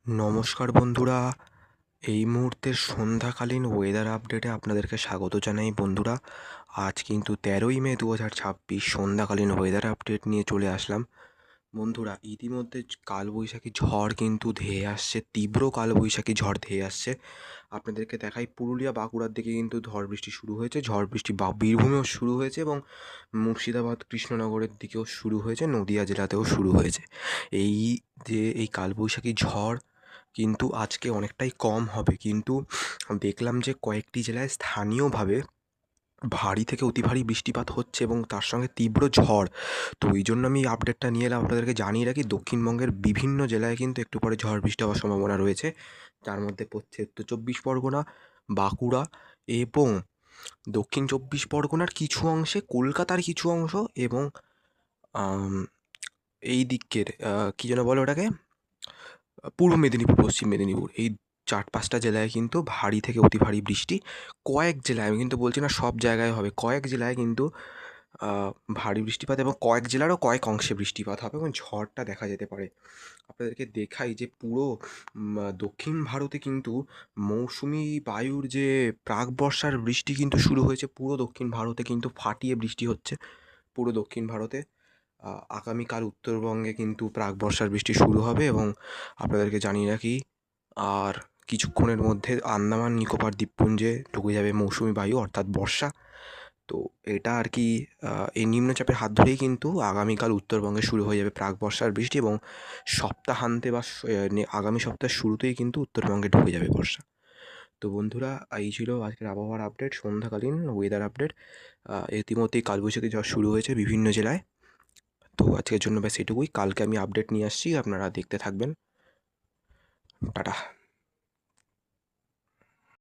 নমস্কার বন্ধুরা, এই মুহূর্তের সন্ধ্যাকালীন ওয়েদার আপডেটে আপনাদেরকে স্বাগত জানাই বন্ধুরা। আজ কিন্তু 13ই মে 2026 সন্ধ্যাকালীন ওয়েদার আপডেট নিয়ে চলে আসলাম। বন্ধুরা, ইতিমধ্যে কালবৈশাখী ঝড় কিন্তু ধেয়ে আসছে, তীব্র কালবৈশাখী ঝড় ধেয়ে আসছে। আপনাদেরকে দেখাই, পুরুলিয়া বাঁকুড়ার দিকে কিন্তু ঝড় বৃষ্টি শুরু হয়েছে, ঝড় বৃষ্টি বীরভূমেও শুরু হয়েছে এবং মুর্শিদাবাদ কৃষ্ণনগরের দিকেও শুরু হয়েছে, নদিয়া জেলাতেও শুরু হয়েছে। এই কালবৈশাখী ঝড় কিন্তু আজকে অনেকটাই কম হবে, কিন্তু দেখলাম যে কয়েকটি জেলায় স্থানীয়ভাবে ভারী থেকে অতি ভারী বৃষ্টিপাত হচ্ছে এবং তার সঙ্গে তীব্র ঝড়। তো এই জন্য আমি আপডেটটা নিয়ে এলাম, আপনাদেরকে জানিয়ে রাখি দক্ষিণবঙ্গের বিভিন্ন জেলায় কিন্তু একটু পরে ঝড় বৃষ্টি হওয়ার সম্ভাবনা রয়েছে। তার মধ্যে পড়ছে উত্তর চব্বিশ পরগনা, বাঁকুড়া এবং দক্ষিণ চব্বিশ পরগনার কিছু অংশে, কলকাতার কিছু অংশ এবং আম, এই দিকের কী যেন বলে ওটাকে, পূর্ব মেদিনীপুর, পশ্চিম মেদিনীপুর, এই 4-5টা জেলায় কিন্তু ভারী থেকে অতি ভারী বৃষ্টি। কয়েক জেলায়, আমি কিন্তু বলছি না সব জায়গায় হবে, কয়েক জেলায় কিন্তু ভারী বৃষ্টিপাত এবং কয়েক জেলারও কয়েক অংশে বৃষ্টিপাত হবে এবং ঝড়টা দেখা যেতে পারে। আপনাদেরকে দেখাই যে পুরো দক্ষিণ ভারতে কিন্তু মৌসুমি বায়ুর যে প্রাক বর্ষার বৃষ্টি কিন্তু শুরু হয়েছে। পুরো দক্ষিণ ভারতে কিন্তু ফাটিয়ে বৃষ্টি হচ্ছে, পুরো দক্ষিণ ভারতে। আগামীকাল উত্তরবঙ্গে কিন্তু প্রাক বর্ষার বৃষ্টি শুরু হবে এবং আপনাদেরকে জানিয়ে রাখি আর কিছুক্ষণের মধ্যে আন্দামান নিকোবর দ্বীপপুঞ্জে ঢুকে যাবে মৌসুমি বায়ু অর্থাৎ বর্ষা। তো এটা আর কি, এই নিম্নচাপের হাত ধরেই কিন্তু আগামীকাল উত্তরবঙ্গে শুরু হয়ে যাবে প্রাক বর্ষার বৃষ্টি এবং সপ্তাহান্তে বা আগামী সপ্তাহের শুরুতেই কিন্তু উত্তরবঙ্গে ঢুকে যাবে বর্ষা। তো বন্ধুরা, এই ছিল আজকের আবহাওয়ার আপডেট, সন্ধ্যাকালীন ওয়েদার আপডেট। ইতিমধ্যেই কালবৈশাখী ঝড় শুরু হয়েছে বিভিন্ন জেলায়। তো আজকের জন্য ব্যাস এটুকুই, কালকে আমি আপডেট নিয়ে আসছি, আপনারা দেখতে থাকবেন। টাটা।